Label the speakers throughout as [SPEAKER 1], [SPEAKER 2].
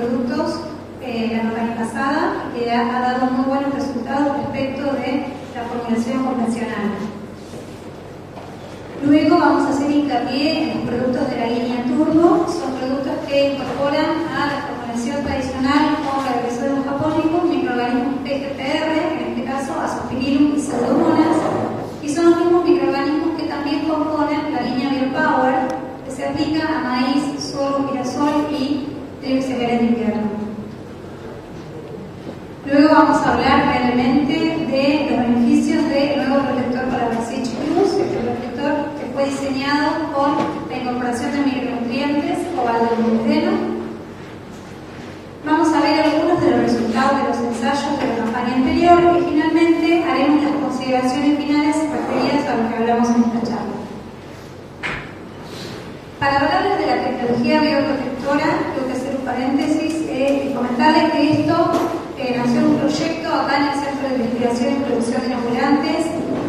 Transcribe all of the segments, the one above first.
[SPEAKER 1] productos la campaña pasada y que ha dado muy buenos resultados respecto de la formulación convencional. Luego vamos a hacer hincapié en los productos de la línea Turbo. Son productos que incorporan a la formulación tradicional con regresor japónicum, microorganismos PGPR, en este caso Azospirillum y Pseudomonas, y son los mismos microorganismos que también componen la línea Biopower, que se aplica a maíz, sorgo, girasol y trigo y cereal en invierno. Luego vamos a hablar brevemente de los beneficios del nuevo protector para la Sitch Plus, este protector que fue diseñado con la incorporación de micronutrientes o valdeolideno. Vamos a ver algunos de los resultados de los ensayos de la campaña anterior y finalmente haremos las consideraciones finales referidas a lo que hablamos en esta charla. Para hablarles de la tecnología bioprotectora, tengo que hacer un paréntesis y comentarles que esto nació en un proyecto acá en el Centro de Investigación y Producción de Inoculantes.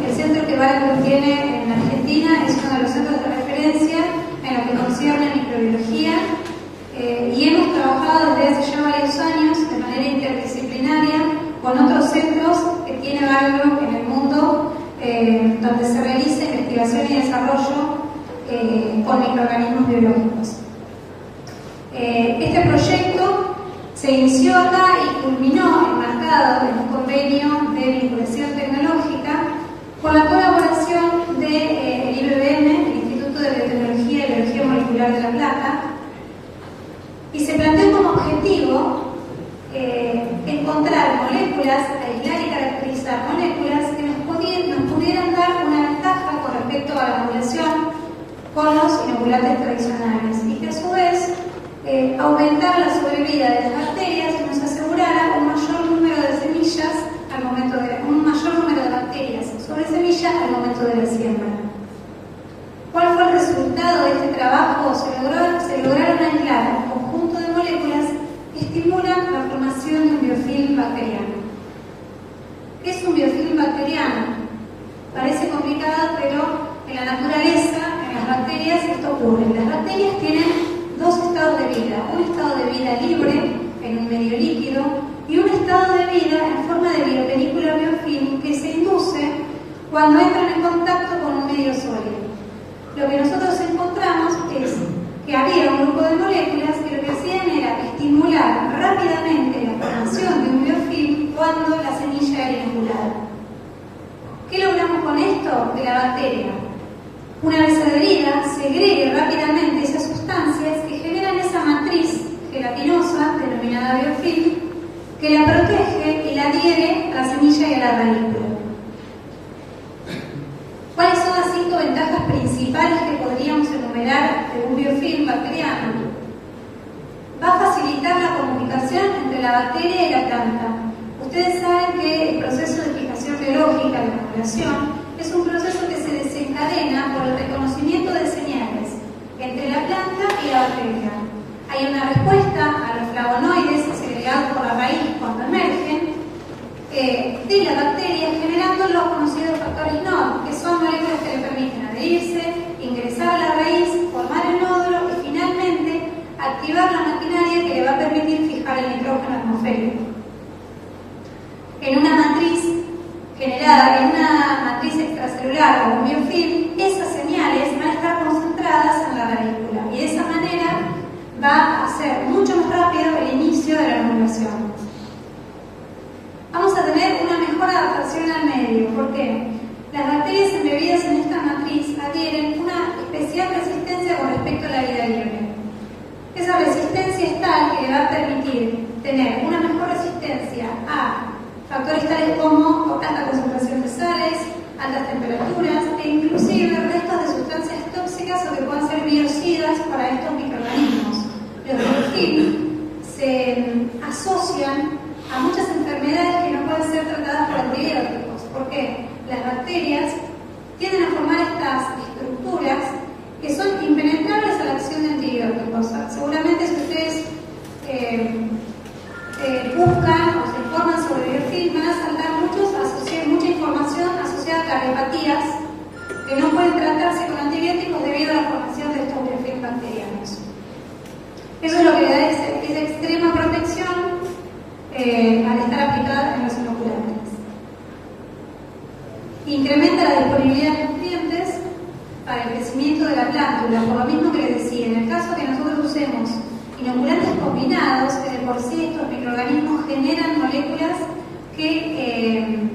[SPEAKER 1] El centro que Bayer tiene en Argentina es uno de los centros de referencia en lo que concierne a microbiología y hemos trabajado desde hace ya varios años de manera interdisciplinaria con otros centros que tiene Bayer en el mundo donde se realiza investigación y desarrollo con microorganismos biológicos. Este proyecto se inició acá y culminó enmarcado en un convenio de vinculación tecnológica con la colaboración del IBBM, el Instituto de Biotecnología y Biología Molecular de La Plata, y se planteó como objetivo encontrar moléculas, aislar y caracterizar moléculas que nos pudieran dar una ventaja con respecto a la modulación con los inoculantes tradicionales y que a su vez aumentar la sobrevida de las bacterias y nos asegurara un mayor número de semillas al momento de un mayor número de bacterias sobre semillas al momento de la siembra. ¿Cuál fue el resultado de este trabajo? Se lograron aislar un conjunto de moléculas que estimulan la formación de un biofilm bacteriano. ¿Qué es un biofilm bacteriano? Parece complicado, pero en la naturaleza, en las bacterias, esto ocurre. Las bacterias tienen dos estados de vida, un estado de vida libre en un medio líquido y un estado de vida en forma de biopelícula biofilm que se induce cuando entran en contacto con un medio sólido. Lo que nosotros encontramos es que había un grupo de moléculas que lo que hacían era estimular rápidamente la formación de un biofilm cuando la semilla era inoculada. ¿Qué logramos con esto? Que la bacteria, una vez adherida, segregue rápidamente esas sustancias que generan esa matriz gelatinosa denominada biofilm que la protege y la adhiere a la semilla y a la radícula. ¿Cuáles son las 5 ventajas principales que podríamos enumerar de un biofilm bacteriano? Va a facilitar la comunicación entre la bacteria y la planta. Ustedes saben que el proceso de fijación biológica de la modulación es un proceso que se desencadena por el reconocimiento de señales entre la planta y la bacteria. Hay una respuesta a los flavonoides segregados por la raíz cuando emergen de la bacteria, generando los conocidos factores NOD, que son moléculas que le permiten adherirse, ingresar a la raíz, formar el nódulo y finalmente activar la maquinaria que le va a permitir fijar el nitrógeno atmosférico. En una matriz generada en una matriz extracelular o un biofilm, esas señales van a estar concentradas en la radícula y de esa manera va a ser mucho más rápido el inicio de la modulación. Vamos a tener una mejor adaptación al medio, porque las bacterias embebidas en esta matriz adquieren una especial resistencia con respecto a la vida libre. Esa resistencia es tal que le va a permitir tener una mejor resistencia a factores tales como alta concentración de sales, altas temperaturas e inclusive restos de sustancias tóxicas o que puedan ser biocidas para estos microorganismos. Los biofilm se asocian a muchas enfermedades que no pueden ser tratadas por antibióticos, porque las bacterias tienden a formar estas estructuras que son impenetrables a la acción de antibióticos. Seguramente si ustedes buscan o se informan sobre biofilm van a saltar mucha información asociada a cardiopatías que no pueden tratarse con antibióticos debido a la formación de estos biofilm bacterianos. Eso es lo que le da esa extrema proteína generan moléculas que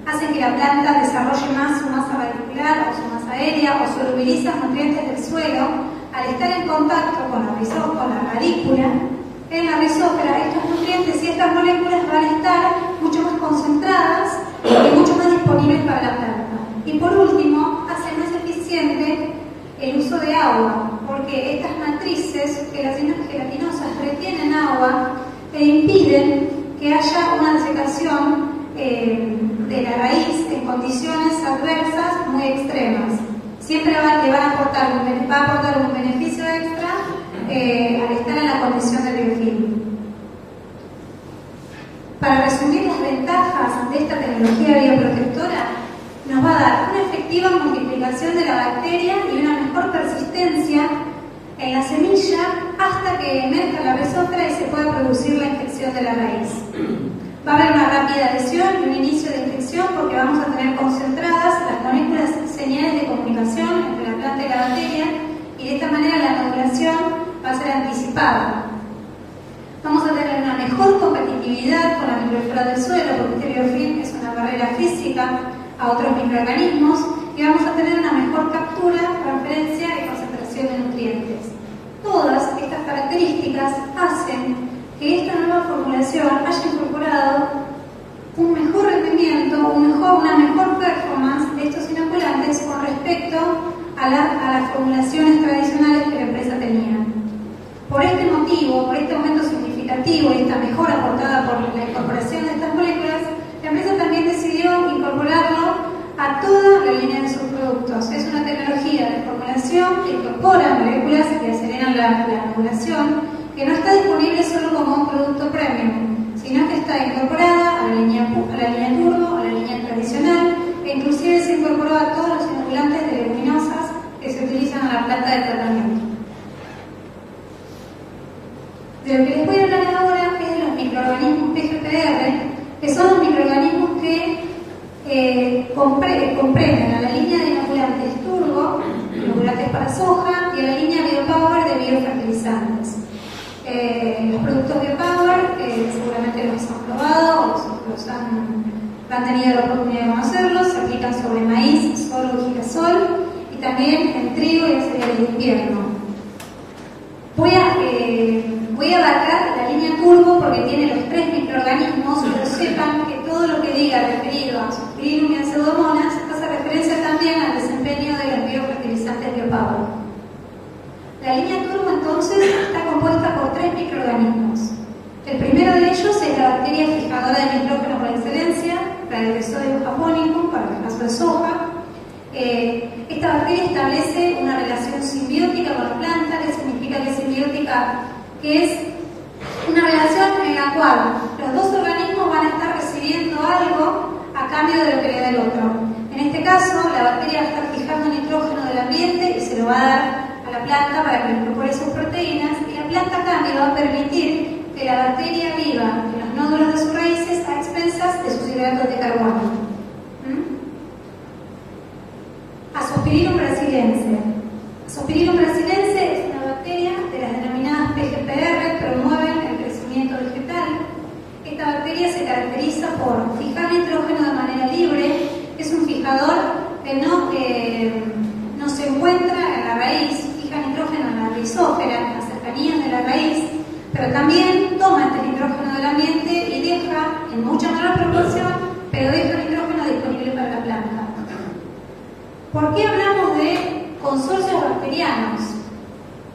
[SPEAKER 1] hacen que la planta desarrolle más su masa radicular o su masa aérea o solubilizan nutrientes del suelo. Al estar en contacto con la radícula, en la rizósfera, estos nutrientes y estas moléculas van a estar mucho más concentradas y mucho más disponibles para la planta. Y por último, hace más eficiente el uso de agua, porque estas matrices gelatinosas retienen agua e impiden que haya una desecación de la raíz en condiciones adversas muy extremas. Siempre va a aportar un beneficio extra al estar en la condición de biofilm. Para resumir las ventajas de esta tecnología bioprotectora, nos va a dar una efectiva multiplicación de la bacteria y una mejor persistencia en la semilla hasta que emerja la rizósfera y se pueda producir la infección de la raíz. Va a haber una rápida adhesión y un inicio de infección porque vamos a tener concentradas las moléculas señales de comunicación entre la planta y la bacteria, y de esta manera la nodulación va a ser anticipada. Vamos a tener una mejor competitividad con la microflora del suelo, porque este biofilm es una barrera física a otros microorganismos, y vamos a tener una mejor captura, transferencia y concentración de nutrientes. Todas estas características hacen que esta nueva formulación haya incorporado un mejor rendimiento, una mejor performance de estos inoculantes con respecto a las formulaciones tradicionales que la empresa tenía. Por este motivo, por este aumento significativo y esta mejora aportada por la incorporación de estas moléculas, la empresa también decidió incorporarlo a toda la línea de sus productos. Es una tecnología de formulación que incorpora moléculas que aceleran la nodulación, que no está disponible solo como un producto premium, sino que está incorporada a la línea turbo, a la línea tradicional, e inclusive se incorporó a todos los inoculantes de leguminosas que se utilizan en la planta de tratamiento. De lo que les voy a hablar ahora es de los microorganismos PGPR, que son los microorganismos que comprenden a la línea de inoculantes turbo, inoculantes para soja, y a la línea BioPower de biofertilizantes. Los productos BioPower seguramente los han probado o han tenido la oportunidad de conocerlos. Se aplican sobre maíz, sorgo y girasol, y también en trigo y en cereales de invierno. Voy a abarcar la línea turbo porque tiene los 3 microorganismos, pero sepan que todo lo que diga referido a Azospirillum y a Pseudomonas hace referencia también al desempeño de los biofertilizantes BioPower. La línea turbo entonces está compuesta por 3 microorganismos. El primero de ellos es la bacteria fijadora de nitrógeno por excelencia, la Rhizobium japonicum, para el caso de soja. Esta bacteria establece una relación simbiótica con la planta. ¿Qué significa que es simbiótica? Que es una relación en la cual los dos organismos van a estar recibiendo algo a cambio de lo que le da el otro. En este caso, la bacteria va a estar fijando nitrógeno del ambiente y se lo va a dar a la planta para que incorpore sus proteínas, y la planta a cambio va a permitir que la bacteria viva en los nódulos de sus raíces a expensas de sus hidratos de carbono. Azospirillum brasiliense. Azospirillum brasiliense es una bacteria de las denominadas PGPR, promueven el crecimiento vegetal. Esta bacteria se caracteriza por fijar nitrógeno de manera libre. Es un fijador que no se encuentra en la raíz, fija nitrógeno en la rizósfera, en las cercanías de la raíz, pero también toma este nitrógeno del ambiente y deja, en mucha menor proporción, pero deja nitrógeno disponible para la planta. ¿Por qué hablamos de consorcios bacterianos?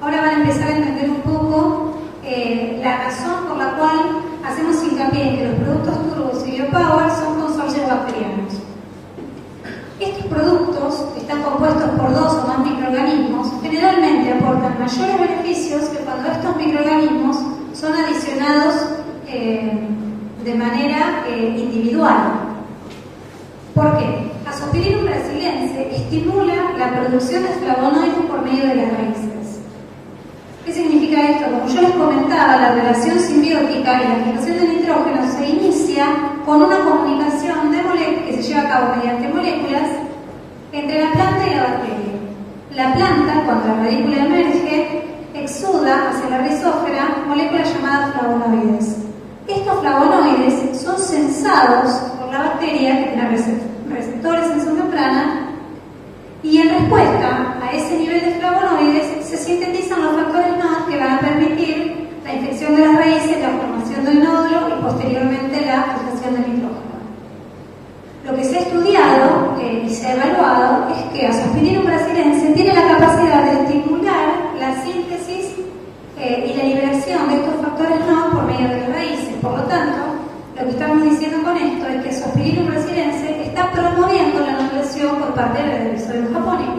[SPEAKER 1] Ahora van a empezar a entender un poco la razón por la cual hacemos hincapié en que los productos turbos y BioPower son consorcios bacterianos. Estos productos, que están compuestos por 2 o más microorganismos, generalmente aportan mayores beneficios que cuando estos microorganismos son adicionados de manera individual. ¿Por qué? Azospirillum brasiliense estimula la producción de flavonoides por medio de las raíces. ¿Qué significa esto? Como yo les comentaba, la relación simbiótica y la fijación de nitrógeno se inicia con una comunicación de que se lleva a cabo mediante moléculas entre la planta y la bacteria. La planta, cuando la radícula emerge, exuda hacia la rizósfera moléculas llamadas flavonoides. Estos flavonoides expulsados por la bacteria, que tiene receptores en su membrana, y en respuesta a ese nivel de flavonoides se sintetizan los factores NOD que van a permitir la infección de las raíces, la formación del nódulo y posteriormente la fijación del nitrógeno. Lo que se ha estudiado y se ha evaluado es que Azospirillum brasiliense tiene la capacidad de estimular la síntesis y la liberación de estos factores NOD por medio de las raíces. Por lo tanto, lo que estamos diciendo con esto es que Azospirillum brasiliense está promoviendo la nodulación por parte del Adenovirus japónico.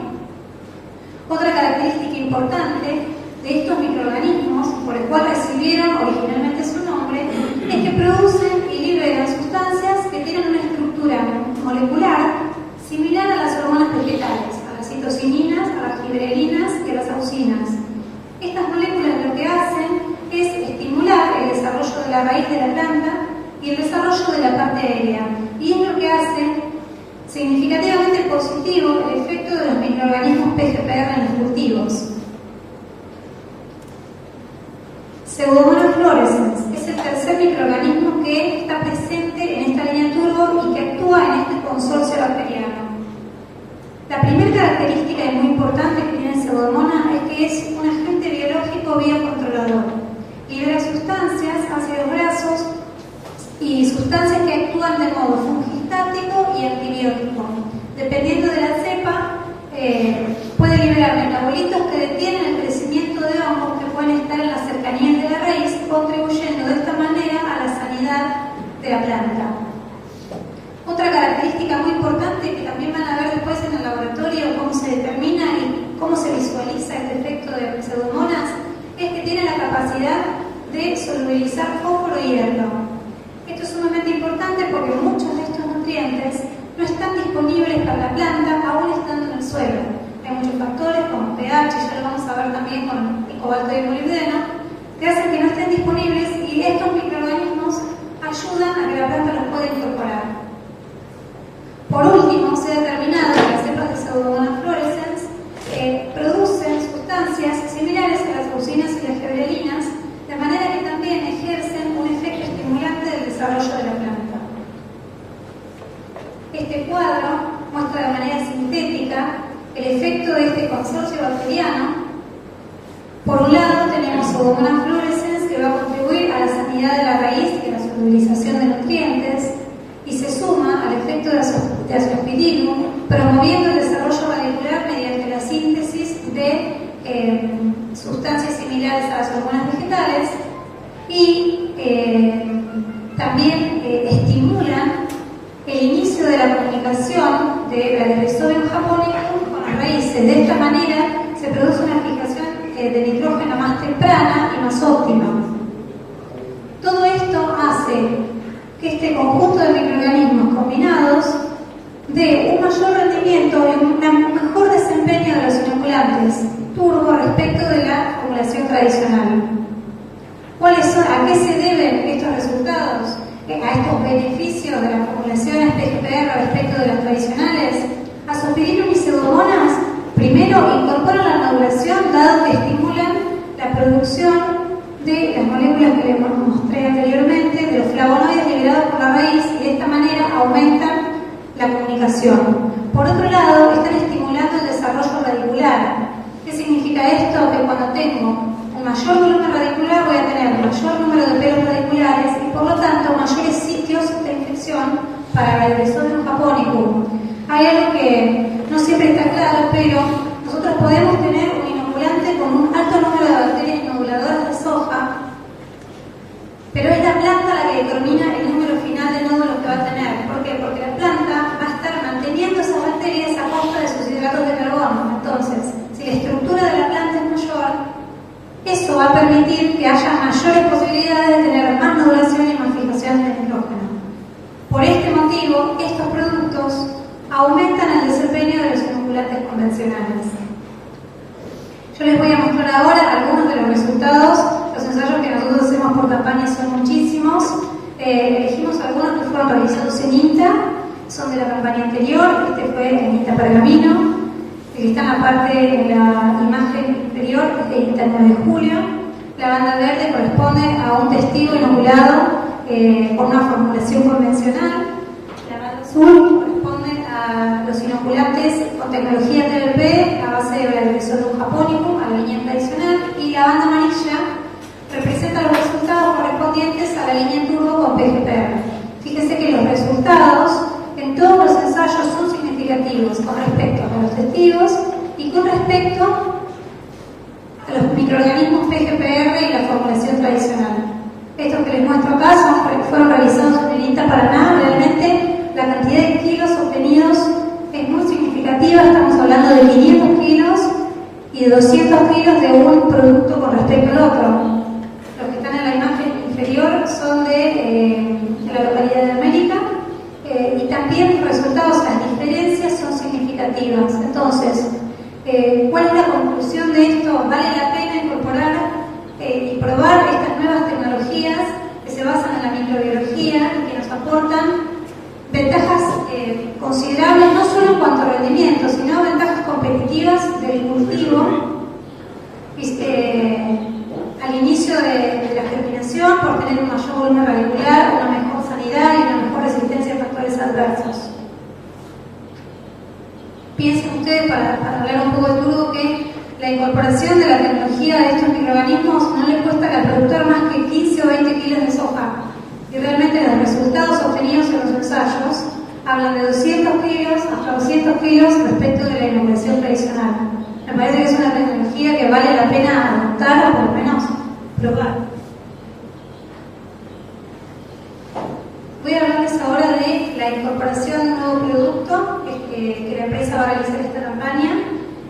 [SPEAKER 1] Otra característica importante de estos microorganismos, por el cual recibieron originalmente su nombre, es que producen y liberan sustancias que tienen una estructura molecular similar a las hormonas vegetales, a las citocininas, a las giberelinas y a las auxinas. Estas moléculas lo que hacen es estimular el desarrollo de la raíz de la planta y el desarrollo de la parte aérea, y es lo que hace significativamente positivo el efecto de los microorganismos PGPR en los cultivos. Pseudomonas fluorescens es el tercer microorganismo que está presente en esta línea turbo y que actúa en este consorcio bacteriano. La primera característica y muy importante que tiene el Pseudomonas es que es un agente biológico biocontrolador. Libera sustancias, ácidos grasos y sustancias que actúan de modo fungistático y antibiótico. Dependiendo de la cepa, puede liberar metabolitos que detienen el crecimiento de hongos que pueden estar en las cercanías de la raíz, contribuyendo de esta manera a la sanidad de la planta. Otra característica muy importante que también van a ver después en el laboratorio cómo se determina y cómo se visualiza este efecto de Pseudomonas es que tiene la capacidad de solubilizar fósforo y hierro. Esto es sumamente importante porque muchos de estos nutrientes no están disponibles para la planta aún estando en el suelo. Hay muchos factores como pH, ya lo vamos a ver también con el cobalto y el molibdeno, que hacen que no estén disponibles y estos microorganismos ayudan a que la planta los pueda incorporar. Por último, se ha determinado que las cepas de Pseudomonas fluorescens producen sustancias similares a las auxinas y las giberelinas, de manera que también ejercen un efecto estimulante del desarrollo de la planta. Este cuadro muestra de manera sintética el efecto de este consorcio bacteriano. Por un lado tenemos Pseudomonas fluorescens, que va a contribuir a la sanidad de la raíz y a la solubilización de nutrientes, y se suma al efecto de Azospirillum, promoviendo el desarrollo radicular mediante la síntesis de sustancias similares a las hormonas vegetales y también estimulan el inicio de la comunicación de la Rhizobium japonicum con las raíces. De esta manera se produce una fijación de nitrógeno más temprana y más óptima. Todo esto hace que este conjunto de microorganismos combinados dé un mayor rendimiento y un mejor desempeño de los inoculantes turbo respecto de la formulación tradicional. ¿A qué se deben estos resultados? A estos beneficios de las formulaciones PGPR respecto de las tradicionales. Azospirillum y Pseudomonas primero incorporan la nodulación, dado que estimulan la producción de las moléculas que les mostré anteriormente, de los flavonoides liberados por la raíz, y de esta manera aumentan la comunicación. Por otro lado, están estimulando el desarrollo radicular. ¿Qué significa esto? Que cuando tengo un mayor volumen radicular voy a tener un mayor número de pelos radiculares y por lo tanto mayores sitios de infección para el Rhizobium japonicum. Hay algo que no siempre está claro, pero nosotros podemos tener un inoculante con un alto número de bacterias inoculadoras de soja, pero es la planta la que determina el número final de nódulos que va a tener. ¿Por qué? Porque la planta va a estar manteniendo esas bacterias a costa de sus hidratos de carbono. Entonces, si la estructura de la planta es mayor, eso va a permitir que haya mayores posibilidades de tener más nodulación y más fijación de nitrógeno. Por este motivo, estos productos aumentan el desempeño de los inoculantes convencionales. Yo les voy a mostrar ahora algunos de los resultados. Los ensayos que nosotros hacemos por campaña son muchísimos. Elegimos algunos que fueron realizados en INTA, son de la campaña anterior. Este fue en INTA Pergamino. El que está en la parte, en la imagen inferior, es de INTA 9 de julio. La banda verde corresponde a un testigo inoculado con una formulación convencional. La banda azul corresponde a los inoculantes con tecnología TBP a base de Bacillus japonicum, a la línea tradicional, y la banda amarilla representa los resultados correspondientes a la línea turbo con PGPR. Fíjense que los resultados en todos los ensayos son significativos con respecto a los testigos y con respecto a los microorganismos PGPR y la formulación tradicional. Estos que les muestro acá fueron realizados en el INTA Paraná. Realmente la cantidad de kilos obtenidos es muy significativa. Estamos hablando de 500 kilos y de 200 kilos de un producto con respecto al otro. Los que están en la imagen inferior son de la localidad de América, y también los resultados, las diferencias son significativas. Entonces, ¿cuál es la conclusión de esto? ¿Vale la pena incorporar y probar estas nuevas tecnologías que se basan en la microbiología y que nos aportan ventajas considerables, no solo en cuanto a rendimiento, sino ventajas competitivas del cultivo al inicio de la germinación, por tener un mayor volumen radicular, una mejor sanidad y una mejor resistencia a factores adversos? Piensen ustedes, para hablar un poco de todo, que la incorporación de la tecnología de estos microorganismos no le cuesta al productor más que 15 o 20 kilos de soja. Y realmente los resultados obtenidos en los ensayos hablan de 200 kilos hasta 200 kilos respecto de la inoculación tradicional. Me parece que es una tecnología que vale la pena adoptar o por lo menos probar. Voy a hablarles ahora de la incorporación de un nuevo producto que la empresa va a realizar esta campaña,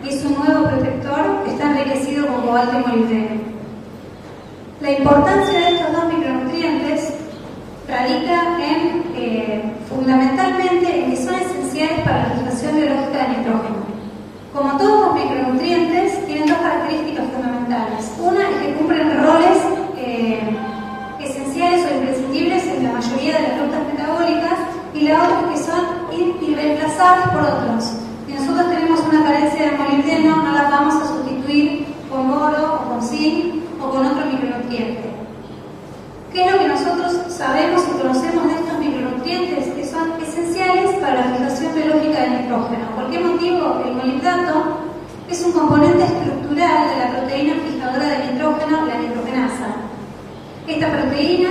[SPEAKER 1] y es un nuevo protector que está enriquecido con cobalto y molibdeno. La importancia de estos dos micronutrientes radica fundamentalmente en que son esenciales para la fijación biológica de nitrógeno. Como todos los micronutrientes, tienen dos características fundamentales. Una es que cumplen roles esenciales o imprescindibles en la mayoría de las rutas metabólicas, y la otra es que son irreemplazables por otros. Si nosotros tenemos una carencia de molibdeno, no la vamos a sustituir con boro o con zinc o con otro micronutriente. ¿Qué es lo que nosotros sabemos y conocemos de estos micronutrientes? Que son esenciales para la fijación biológica de nitrógeno. ¿Por qué motivo? El molibdato es un componente estructural de la proteína fijadora de nitrógeno, la nitrogenasa. Esta proteína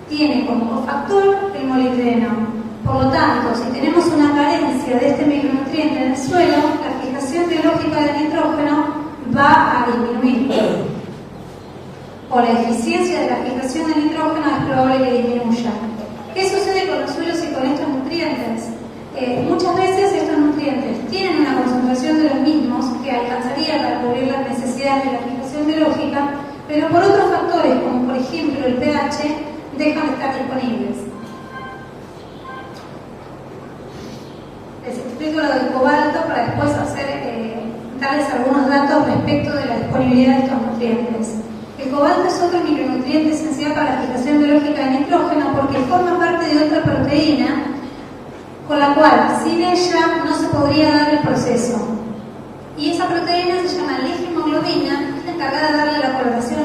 [SPEAKER 1] tiene como cofactor el molibdeno. Por lo tanto, si tenemos una carencia de este micronutriente en el suelo, la fijación biológica de nitrógeno va a disminuir. O la eficiencia de la fijación de nitrógeno es probable que disminuya. ¿Qué sucede con los suelos y con estos nutrientes? Muchas veces estos nutrientes tienen una concentración de los mismos que alcanzaría para cubrir las necesidades de la fijación biológica, pero por otros factores, como por ejemplo el pH, dejan de estar disponibles. Les explico lo del cobalto para después darles algunos datos respecto de la disponibilidad de estos nutrientes. El cobalto es otro micronutriente esencial para la fijación biológica de nitrógeno porque forma parte de otra proteína con la cual sin ella no se podría dar el proceso. Y esa proteína se llama leghemoglobina, es la encargada de darle la coloración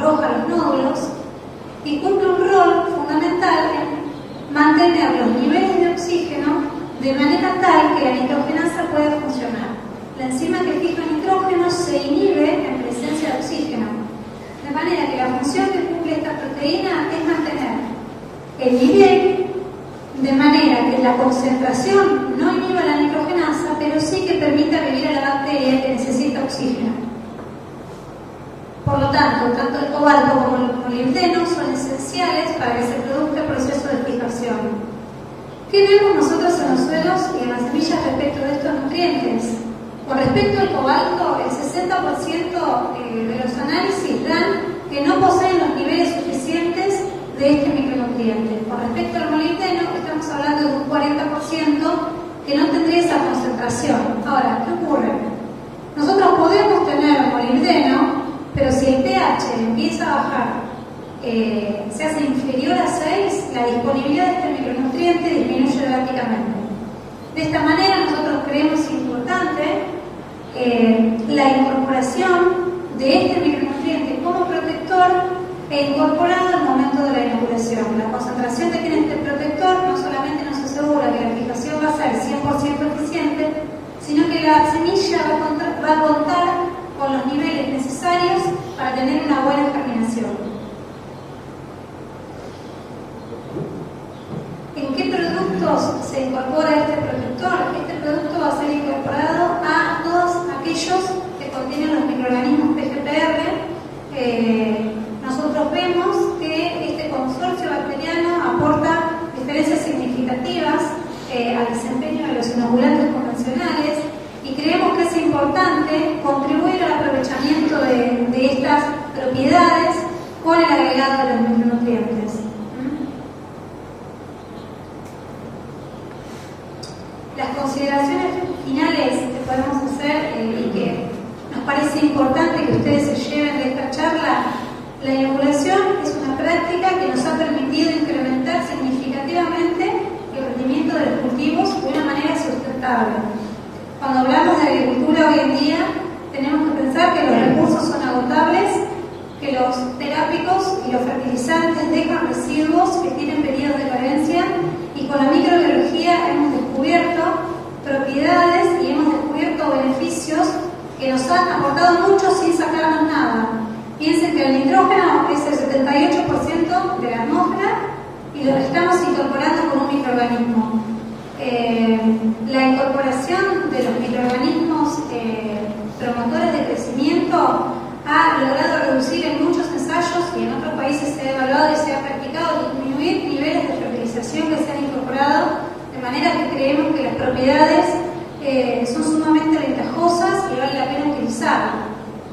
[SPEAKER 1] roja a los nódulos y cumple un rol fundamental en mantener los niveles de oxígeno de manera tal que la nitrogenasa pueda funcionar. La enzima que fija nitrógeno se inhibe en presencia de oxígeno, de manera que la función que cumple esta proteína es mantener el nivel de manera que la concentración no inhiba la nitrogenasa, pero sí que permita vivir a la bacteria que necesita oxígeno. Por lo tanto el cobalto como el molibdeno son esenciales para que se produzca el proceso de fijación. ¿Qué vemos nosotros en los suelos y en las semillas respecto de estos nutrientes? Con respecto al cobalto, el 60% de los análisis dan que no poseen los niveles suficientes de este micronutriente. Con respecto al molibdeno, estamos hablando de un 40% que no tendría esa concentración. Ahora, ¿qué ocurre? Nosotros podemos tener molibdeno, pero si el pH empieza a bajar, se hace inferior a 6, la disponibilidad de este micronutriente disminuye drásticamente. De esta manera, nosotros creemos importante la incorporación de este micronutriente como protector e incorporado al momento de la inoculación. semilla va a contar con los niveles necesarios para tener una buena germinación. ¿En qué productos se incorpora este protector? Este producto va a ser incorporado a todos aquellos que contienen los microorganismos PGPR. Nosotros vemos que este consorcio bacteriano aporta diferencias significativas al desempeño de los inoculantes convencionales y creemos que es importante contribuir al aprovechamiento de estas propiedades con el agregado de los micronutrientes. Las consideraciones finales que podemos hacer y que nos parece importante que ustedes se lleven de esta charla: la inoculación es una práctica que nos ha permitido incrementar significativamente el rendimiento de los cultivos de una manera sustentable. Cuando hablamos de agricultura hoy en día, tenemos que pensar que los recursos son agotables, que los terápicos y los fertilizantes dejan residuos que tienen periodos de carencia, y con la microbiología hemos descubierto propiedades y hemos descubierto beneficios que nos han aportado mucho sin sacarnos nada. Piensen que el nitrógeno es el 78% de la atmósfera y lo estamos incorporando con un microorganismo. La incorporación de los microorganismos promotores de crecimiento ha logrado reducir en muchos ensayos, y en otros países se ha evaluado y se ha practicado, disminuir niveles de fertilización que se han incorporado, de manera que creemos que las propiedades son sumamente ventajosas y vale la pena utilizarlas.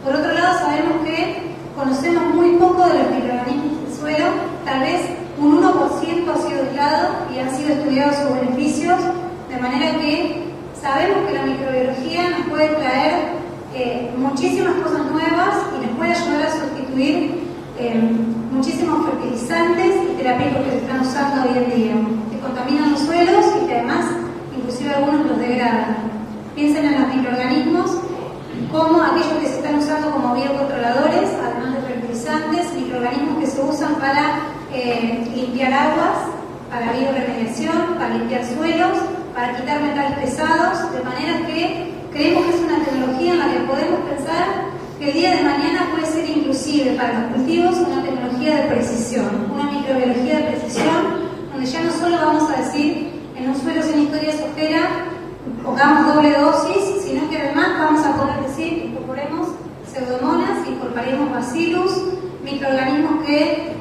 [SPEAKER 1] Por otro lado, sabemos que conocemos muy poco de los microorganismos del suelo, tal vez un 1% ha sido aislado y han sido estudiados sus beneficios, de manera que sabemos que la microbiología nos puede traer muchísimas cosas nuevas y nos puede ayudar a sustituir muchísimos fertilizantes y terápicos que se están usando hoy en día, que contaminan los suelos y que además inclusive algunos los degradan. Piensen en los microorganismos como aquellos que se están usando como biocontroladores, además de fertilizantes, microorganismos que se usan para limpiar aguas, para bioremediación, para limpiar suelos, para quitar metales pesados, de manera que creemos que es una tecnología en la que podemos pensar que el día de mañana puede ser inclusive para los cultivos una tecnología de precisión, una microbiología de precisión, donde ya no solo vamos a decir en un suelo sin historia sojera pongamos doble dosis, sino que además vamos a poder decir incorporemos pseudomonas, incorporemos bacillus, microorganismos que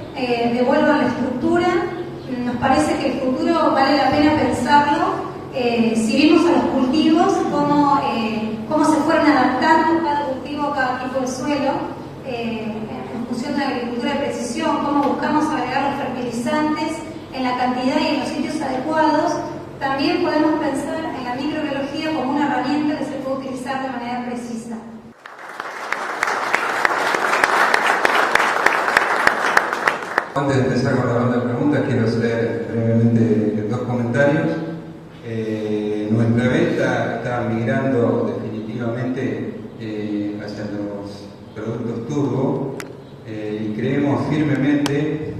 [SPEAKER 1] devuelvan la estructura. Nos parece que el futuro vale la pena pensarlo. Si vimos a los cultivos cómo se fueron adaptando cada cultivo a cada tipo de suelo en función de la agricultura de precisión, cómo buscamos agregar los fertilizantes en la cantidad y en los sitios adecuados, también podemos pensar en la microbiología como una herramienta que se puede utilizar de manera precisa.
[SPEAKER 2] Antes de empezar con la ronda de preguntas, quiero hacer brevemente dos comentarios. Nuestra venta está migrando definitivamente hacia los productos turbo y creemos firmemente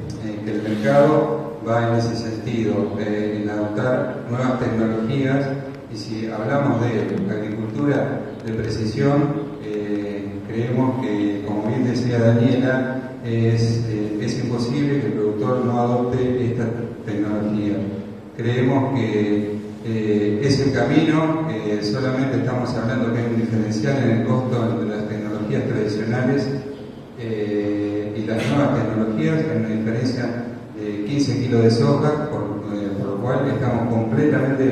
[SPEAKER 2] que el mercado va en ese sentido, en adoptar nuevas tecnologías, y si hablamos de agricultura de precisión, creemos que, como bien decía Daniela, es imposible que el productor no adopte esta tecnología. Creemos que es el camino, solamente estamos hablando que hay un diferencial en el costo entre las tecnologías tradicionales y las nuevas tecnologías. Hay una diferencia de 15 kilos de soja, por lo cual estamos completamente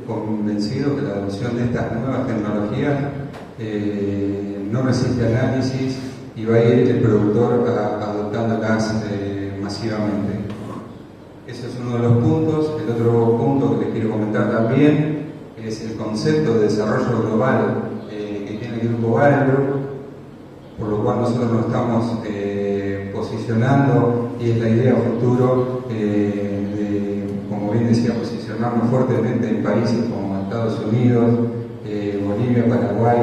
[SPEAKER 2] convencidos que la adopción de estas nuevas tecnologías no resiste análisis y va a ir el productor adoptándolas masivamente. Ese es uno de los puntos. El otro punto que les quiero comentar también es el concepto de desarrollo global que tiene el Grupo Barenbroek, por lo cual nosotros nos estamos posicionando, y es la idea futuro de, como bien decía, posicionarnos fuertemente en países como Estados Unidos, Bolivia, Paraguay,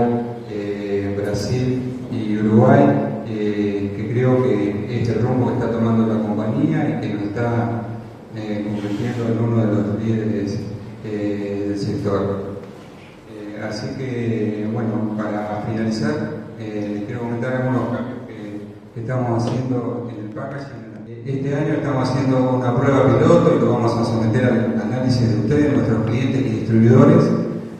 [SPEAKER 2] Brasil y Uruguay, que creo que es el rumbo que está tomando la compañía y que nos está convirtiendo en uno de los líderes del sector. Así que, bueno, para finalizar, quiero comentar algunos cambios que estamos haciendo en el packaging. Este año estamos haciendo una prueba piloto y lo vamos a someter al análisis de ustedes, nuestros clientes y distribuidores.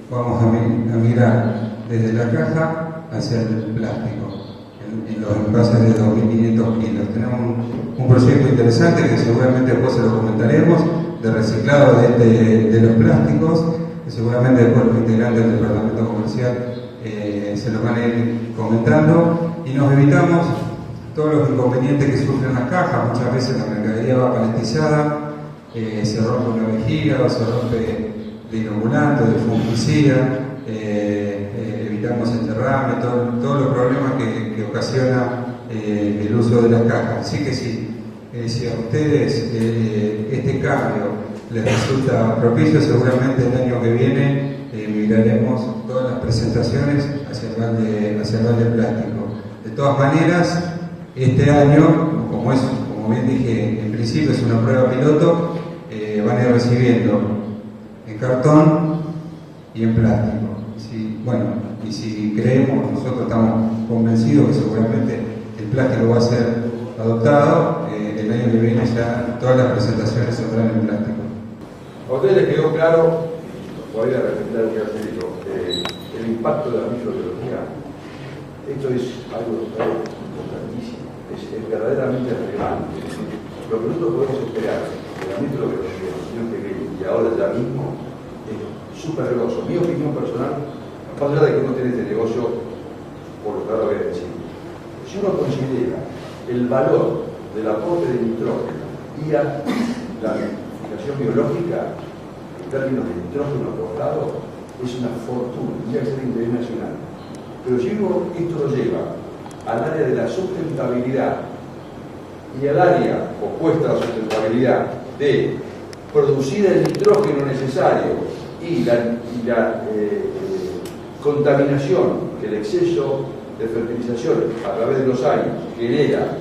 [SPEAKER 2] Vamos a migrar desde la caja hacia el plástico, en los envases de 2.500 kilos. Tenemos un proyecto interesante que seguramente después se lo comentaremos, de reciclado de los plásticos, que seguramente después los integrantes del departamento comercial se lo van a ir comentando, y nos evitamos todos los inconvenientes que sufren las cajas. Muchas veces la mercadería va paletizada, se rompe una vejiga o se rompe de inoculante, de fungicida, evitamos el derrame, todos los problemas que ocasiona el uso de las cajas. Así que si a ustedes este cambio les resulta propicio, seguramente el año que viene migraremos todas las presentaciones hacia el balde plástico. De todas maneras, este año, como bien dije, en principio es una prueba piloto, van a ir recibiendo en cartón y en plástico. Y si creemos, nosotros estamos convencidos que seguramente el plástico va a ser adoptado, el año que viene ya todas las presentaciones saldrán en plástico.
[SPEAKER 3] A ustedes les quedó claro, voy a repetir lo que hace dicho, el impacto de la microbiología. Esto es algo importantísimo, es verdaderamente relevante. Lo que nosotros podemos esperar de la microbiología, señor pequeño, y ahora ya mismo, es súper veloz. Mi opinión personal, más allá de que uno tiene este negocio, por lo que ahora voy a decir, si uno considera el valor del aporte de nitrógeno y a la verificación biológica, en términos de nitrógeno aportado, es una fortuna, tendría que ser de interés nacional. Pero si uno esto lo lleva al área de la sustentabilidad y al área opuesta a la sustentabilidad de producir el nitrógeno necesario y la contaminación que el exceso de fertilización a través de los años genera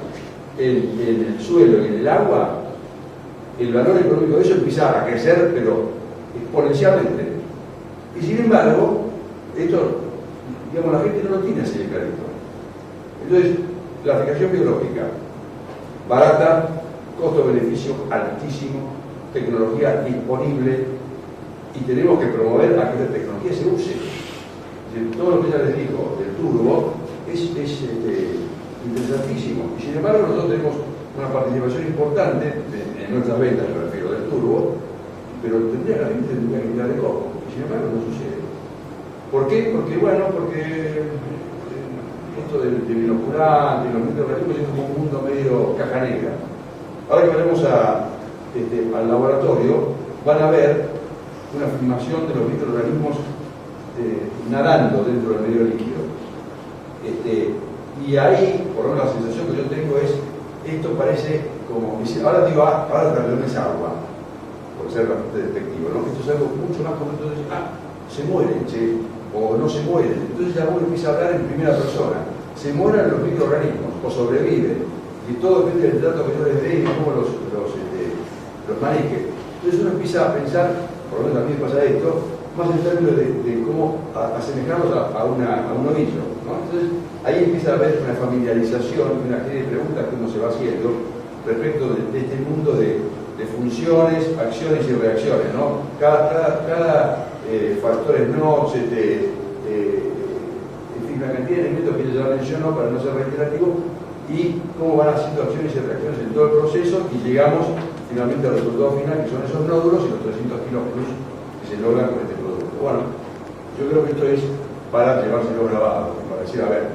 [SPEAKER 3] en el suelo y en el agua, el valor económico de eso empieza a crecer, pero exponencialmente. Y sin embargo, esto, digamos, la gente no lo tiene así de clarito. Entonces, la aplicación biológica, barata, costo-beneficio altísimo, tecnología disponible, y tenemos que promover a que esta tecnología se use. Todo lo que ella les dijo del turbo es interesantísimo. Y sin embargo, nosotros tenemos una participación importante en nuestras ventas, me refiero, del turbo, pero la gente tendría que tirar de coco. Y sin embargo, no sucede. ¿Por qué? Porque esto del inoculante, los microorganismos es como un mundo medio caja negra. Ahora que vayamos al laboratorio, van a ver una filmación de los microorganismos nadando dentro del medio líquido. Y ahí, por lo menos la sensación que yo tengo es, esto parece como, ahora digo, ahora no es agua, por ser bastante despectivo, ¿no? Esto es algo mucho más como entonces, se mueren, o no se mueren. Entonces ya uno empieza a hablar en primera persona. Se mueren los microorganismos, o sobreviven, y todo depende del trato que yo les dé y cómo los maneje. Entonces uno empieza a pensar, por lo menos a mí me pasa esto, más en términos de cómo asemejarlos a un ovillo, ¿no? Entonces ahí empieza a haber una familiarización, una serie de preguntas que uno se va haciendo respecto de este mundo de funciones, acciones y reacciones, ¿no? Cada factor es NOx, en fin, la cantidad de elementos que ella ya mencionó para no ser reiterativo, y cómo van haciendo acciones y reacciones en todo el proceso, y llegamos finalmente al resultado final, que son esos nódulos y los 300 kilos plus que se logran con este producto. Bueno, yo creo que esto es para llevárselo grabado, para decir, a ver,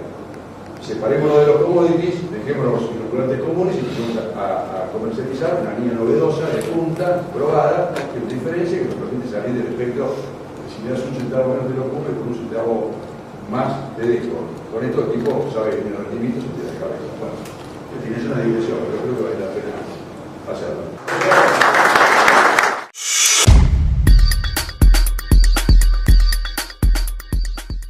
[SPEAKER 3] separémonos de los commodities, dejémonos los inoculantes comunes y empecemos a comercializar una línea novedosa, de punta, probada, que nos diferencia, que nos permite salir del espectro. Si me das un centavo menos te lo compro, con un centavo más te dejo. Con esto el tipo sabe que tiene rendimiento, se tira de cabeza. Bueno, es una digresión, pero creo que vale la pena hacerlo.